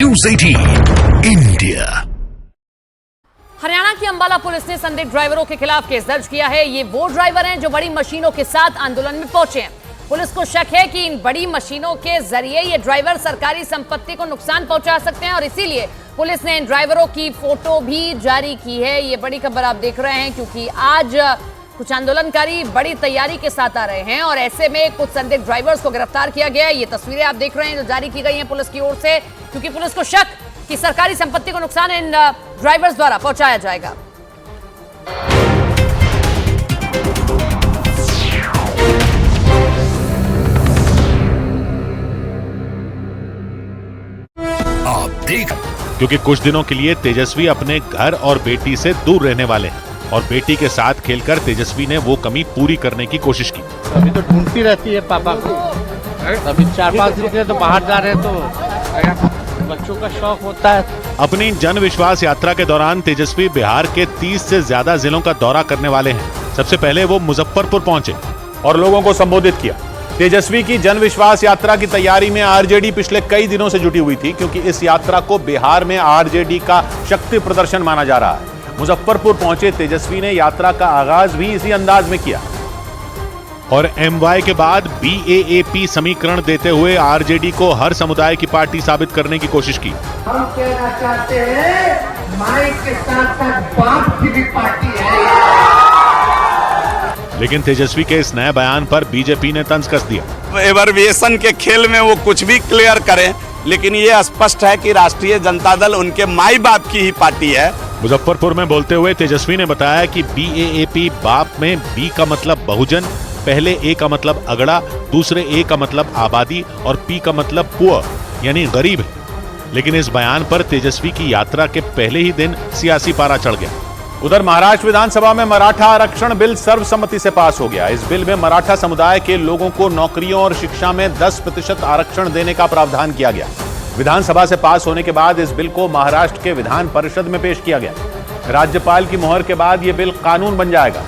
News 18 India. Haryana की Ambala police ने संदिग्ध ड्राइवरों के खिलाफ केस दर्ज किया है। ये वो ड्राइवर हैं जो बड़ी मशीनों के साथ आंदोलन में पहुंचे हैं। पुलिस को शक है कि इन बड़ी मशीनों के जरिए ये ड्राइवर सरकारी संपत्ति को नुकसान पहुंचा सकते हैं और इसीलिए पुलिस ने इन ड्राइवरों की फोटो भी जारी की है। ये बड़ी खबर आप देख रहे हैं क्योंकि आज कुछ आंदोलनकारी बड़ी तैयारी के साथ आ रहे हैं और ऐसे में कुछ संदिग्ध ड्राइवर्स को गिरफ्तार किया गया है। ये तस्वीरें आप देख रहे हैं जो जारी की गई हैं पुलिस की ओर से, क्योंकि पुलिस को शक कि सरकारी संपत्ति को नुकसान इन ड्राइवर्स द्वारा पहुंचाया जाएगा। आप देख, क्योंकि कुछ दिनों के लिए तेजस्वी अपने घर और बेटी से दूर रहने वाले हैं और बेटी के साथ खेलकर तेजस्वी ने वो कमी पूरी करने की कोशिश की। अभी तो ढूंढती रहती है पापा को। अभी 4-5 दिन से तो बाहर जा रहे हैं तो बच्चों का शौक होता है। अपनी जन विश्वास यात्रा के दौरान तेजस्वी बिहार के 30 से ज्यादा जिलों का दौरा करने वाले हैं। सबसे पहले वो मुजफ्फरपुर पहुंचे और लोगों को संबोधित किया। तेजस्वी की जन विश्वास यात्रा की तैयारी में आरजेडी पिछले कई दिनों से जुटी हुई थी, क्योंकि इस यात्रा को बिहार में आरजेडी का शक्ति प्रदर्शन माना जा रहा है। मुजफ्फरपुर पहुंचे तेजस्वी ने यात्रा का आगाज भी इसी अंदाज में किया और एमवाई के बाद बीएएपी समीकरण देते हुए आरजेडी को हर समुदाय की पार्टी साबित करने की कोशिश की। हम कहना चाहते हैं माई के साथ साथ बाप की भी पार्टी है। लेकिन तेजस्वी के इस नए बयान पर बीजेपी ने तंज कस दिया। एवरवेशन के खेल में वो कुछ भी क्लियर करें, लेकिन ये स्पष्ट है कि राष्ट्रीय जनता दल उनके माई बाप की ही पार्टी है। मुजफ्फरपुर में बोलते हुए तेजस्वी ने बताया कि बीएएपी बाप में बी का मतलब बहुजन, पहले ए का मतलब अगड़ा, दूसरे ए का मतलब आबादी और पी का मतलब पुअर यानी गरीब है। लेकिन इस बयान पर तेजस्वी की यात्रा के पहले ही दिन सियासी पारा चढ़ गया। उधर महाराष्ट्र विधानसभा में मराठा आरक्षण बिल सर्वसम्मति से पास हो गया। इस बिल में मराठा समुदाय के लोगों को नौकरियों और शिक्षा में 10% आरक्षण देने का प्रावधान किया गया। विधानसभा से पास होने के बाद इस बिल को महाराष्ट्र के विधान परिषद में पेश किया गया। राज्यपाल की मुहर के बाद यह बिल कानून बन जाएगा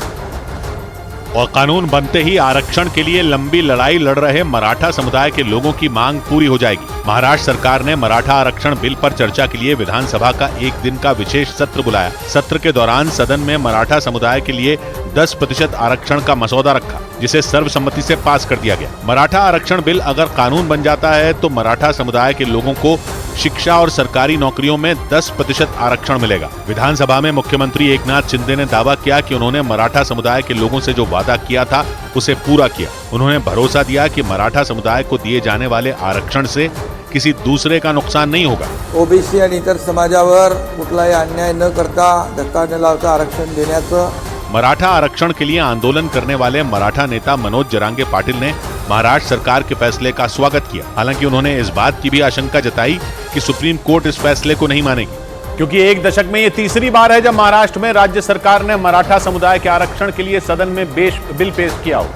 और कानून बनते ही आरक्षण के लिए लंबी लड़ाई लड़ रहे मराठा समुदाय के लोगों की मांग पूरी हो जाएगी। महाराष्ट्र सरकार ने मराठा आरक्षण बिल पर चर्चा के लिए विधानसभा का एक दिन का विशेष सत्र बुलाया। सत्र के दौरान सदन में मराठा समुदाय के लिए 10% आरक्षण का मसौदा रखा, जिसे सर्वसम्मति से पास कर दिया गया। मराठा आरक्षण बिल अगर कानून बन जाता है तो मराठा समुदाय के लोगों को शिक्षा और सरकारी नौकरियों में 10% आरक्षण मिलेगा। विधानसभा में मुख्यमंत्री एकनाथ शिंदे ने दावा किया कि उन्होंने मराठा समुदाय के लोगों से जो वादा किया था उसे पूरा किया। उन्होंने भरोसा दिया कि मराठा समुदाय को दिए जाने वाले आरक्षण से किसी दूसरे का नुकसान नहीं होगा। ओबीसी आणि इतर समाजावर कुठलाही अन्याय न करता, धक्का न लावता आरक्षण देण्याचं। मराठा आरक्षण के लिए आंदोलन करने वाले मराठा नेता मनोज जरांगे पाटिल ने महाराष्ट्र सरकार के फैसले का स्वागत किया। हालांकि उन्होंने इस बात की भी आशंका जताई कि सुप्रीम कोर्ट इस फैसले को नहीं मानेगी, क्योंकि एक दशक में ये तीसरी बार है जब महाराष्ट्र में राज्य सरकार ने मराठा समुदाय के आरक्षण के लिए सदन में बिल पेश किया हो।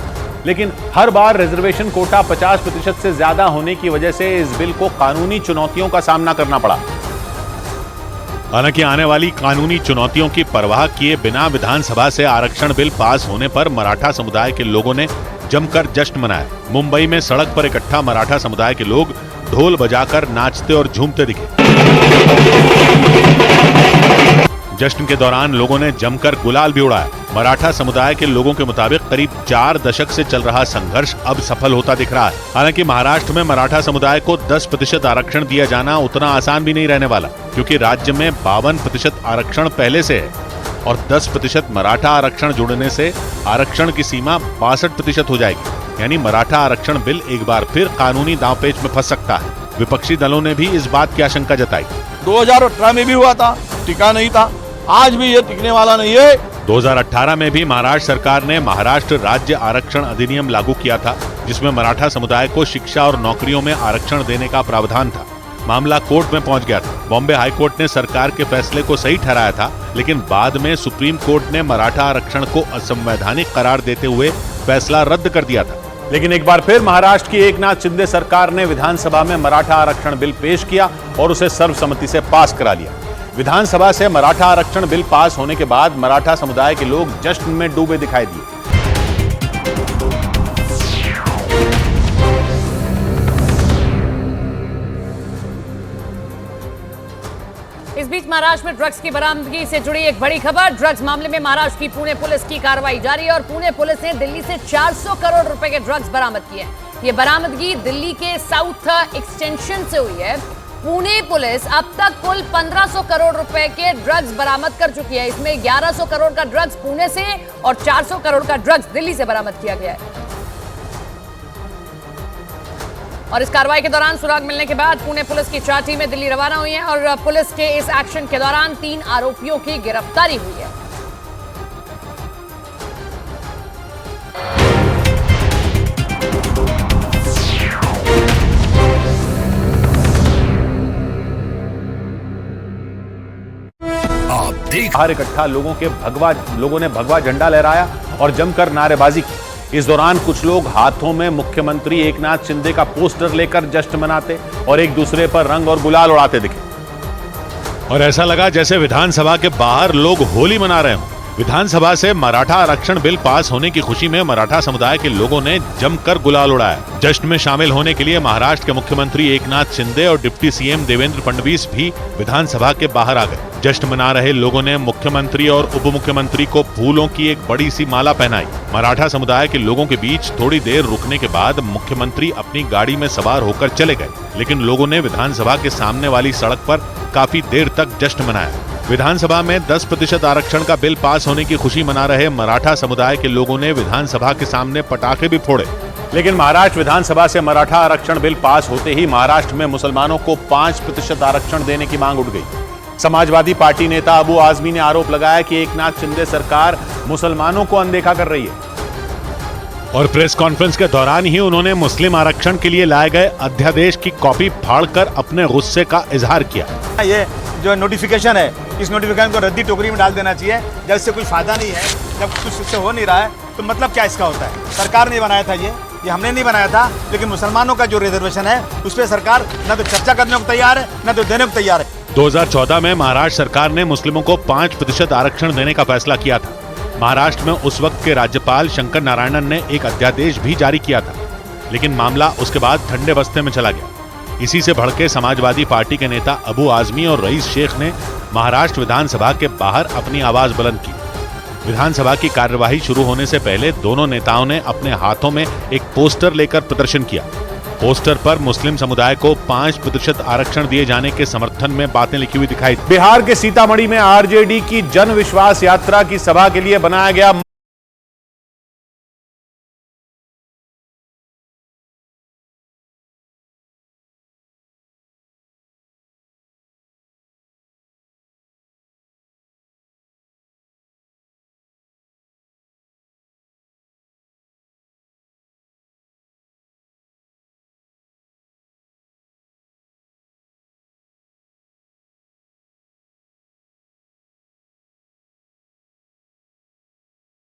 लेकिन हर बार रिजर्वेशन कोटा 50% से ज्यादा होने की वजह से इस बिल को कानूनी चुनौतियों का सामना करना पड़ा। हालांकि आने वाली कानूनी चुनौतियों की परवाह किए बिना विधानसभा से आरक्षण बिल पास होने पर मराठा समुदाय के लोगों ने जमकर जश्न मनाया। मुंबई में सड़क पर इकट्ठा मराठा समुदाय के लोग ढोल बजाकर नाचते और झूमते दिखे। जश्न के दौरान लोगों ने जमकर गुलाल भी उड़ाया। मराठा समुदाय के लोगों के मुताबिक करीब 4 दशक से चल रहा संघर्ष अब सफल होता दिख रहा है। हालांकि महाराष्ट्र में मराठा समुदाय को 10% आरक्षण दिया जाना उतना आसान भी नहीं रहने वाला, क्योंकि राज्य में 52% आरक्षण पहले से है और 10% मराठा आरक्षण जुड़ने से आरक्षण की सीमा 62% हो जाएगी। यानी मराठा आरक्षण बिल एक बार फिर कानूनी दांवपेच में फंस सकता है। विपक्षी दलों ने भी इस बात की आशंका जताई। 2018 में भी हुआ था, टिका नहीं था, आज भी ये टिकने वाला नहीं है। 2018 में भी महाराष्ट्र सरकार ने महाराष्ट्र राज्य आरक्षण अधिनियम लागू किया था, जिसमें मराठा समुदाय को शिक्षा और नौकरियों में आरक्षण देने का प्रावधान था। मामला कोर्ट में पहुंच गया था। बॉम्बे हाई कोर्ट ने सरकार के फैसले को सही ठहराया था, लेकिन बाद में सुप्रीम कोर्ट ने मराठा आरक्षण को असंवैधानिक करार देते हुए फैसला रद्द कर दिया था। लेकिन एक बार फिर महाराष्ट्र की एकनाथ शिंदे सरकार ने विधानसभा में मराठा आरक्षण बिल पेश किया और उसे सर्वसम्मति से पास करा लिया। विधानसभा से मराठा आरक्षण बिल पास होने के बाद मराठा समुदाय के लोग जश्न में डूबे दिखाई दिए। इस बीच महाराष्ट्र में ड्रग्स की बरामदगी से जुड़ी एक बड़ी खबर। ड्रग्स मामले में महाराष्ट्र की पुणे पुलिस की कार्रवाई जारी है और पुणे पुलिस ने दिल्ली से 400 करोड़ रुपए के ड्रग्स बरामद किए हैं। ये बरामदगी दिल्ली के साउथ एक्सटेंशन से हुई है। पुणे पुलिस अब तक कुल 1500 करोड़ रुपए के ड्रग्स बरामद कर चुकी है। इसमें 1100 करोड़ का ड्रग्स पुणे से और 400 करोड़ का ड्रग्स दिल्ली से बरामद किया गया है। और इस कार्रवाई के दौरान सुराग मिलने के बाद पुणे पुलिस की 4 टीमें दिल्ली रवाना हुई हैं और पुलिस के इस एक्शन के दौरान 3 आरोपियों की गिरफ्तारी हुई है। आप देख बाहर इकट्ठा लोगों ने भगवा झंडा लहराया और जमकर नारेबाजी की। इस दौरान कुछ लोग हाथों में मुख्यमंत्री एकनाथ शिंदे का पोस्टर लेकर जश्न मनाते और एक दूसरे पर रंग और गुलाल उड़ाते दिखे और ऐसा लगा जैसे विधानसभा के बाहर लोग होली मना रहे हों। विधानसभा से मराठा आरक्षण बिल पास होने की खुशी में मराठा समुदाय के लोगों ने जमकर गुलाल उड़ाया। जश्न में शामिल होने के लिए महाराष्ट्र के मुख्यमंत्री एकनाथ शिंदे और डिप्टी सीएम देवेंद्र फडणवीस भी विधानसभा के बाहर आ गए। जश्न मना रहे लोगों ने मुख्यमंत्री और उप मुख्यमंत्री को फूलों की एक बड़ी सी माला पहनाई। मराठा समुदाय के लोगों के बीच थोड़ी देर रुकने के बाद मुख्यमंत्री अपनी गाड़ी में सवार होकर चले गए, लेकिन लोगों ने विधानसभा के सामने वाली सड़क पर काफी देर तक जश्न मनाया। विधानसभा में 10% आरक्षण का बिल पास होने की खुशी मना रहे मराठा समुदाय के लोगों ने विधानसभा के सामने पटाखे भी फोड़े। लेकिन महाराष्ट्र विधानसभा से मराठा आरक्षण बिल पास होते ही महाराष्ट्र में मुसलमानों को 5% आरक्षण देने की मांग उठ गई। समाजवादी पार्टी नेता अबू आजमी ने आरोप लगाया कि एकनाथ शिंदे सरकार मुसलमानों को अनदेखा कर रही है और प्रेस कॉन्फ्रेंस के दौरान ही उन्होंने मुस्लिम आरक्षण के लिए लाए गए अध्यादेश की कॉपी फाड़कर अपने गुस्से का इजहार किया। ये जो नोटिफिकेशन है, इस नोटिफिकेशन को रद्दी टोकरी में डाल देना चाहिए। जब इससे कोई फायदा नहीं है, जब कुछ इससे हो नहीं रहा है, तो मतलब क्या इसका होता है? सरकार ने बनाया था ये हमने नहीं बनाया था, लेकिन मुसलमानों का जो रिजर्वेशन है उस पर सरकार न तो चर्चा करने को तैयार है, न तो देने को तैयार है। 2014 में महाराष्ट्र सरकार ने मुस्लिमों को 5% आरक्षण देने का फैसला किया था। महाराष्ट्र में उस वक्त के राज्यपाल शंकर नारायणन ने एक अध्यादेश भी जारी किया था, लेकिन मामला उसके बाद ठंडे बस्ते में चला गया। इसी से भड़के समाजवादी पार्टी के नेता अबू आजमी और रईस शेख ने महाराष्ट्र विधानसभा के बाहर अपनी आवाज बुलंद की। विधानसभा की कार्यवाही शुरू होने से पहले दोनों नेताओं ने अपने हाथों में एक पोस्टर लेकर प्रदर्शन किया। पोस्टर पर मुस्लिम समुदाय को 5% आरक्षण दिए जाने के समर्थन में बातें लिखी हुई दिखाई। बिहार के सीतामढ़ी में आरजेडी की जन विश्वास यात्रा की सभा के लिए बनाया गया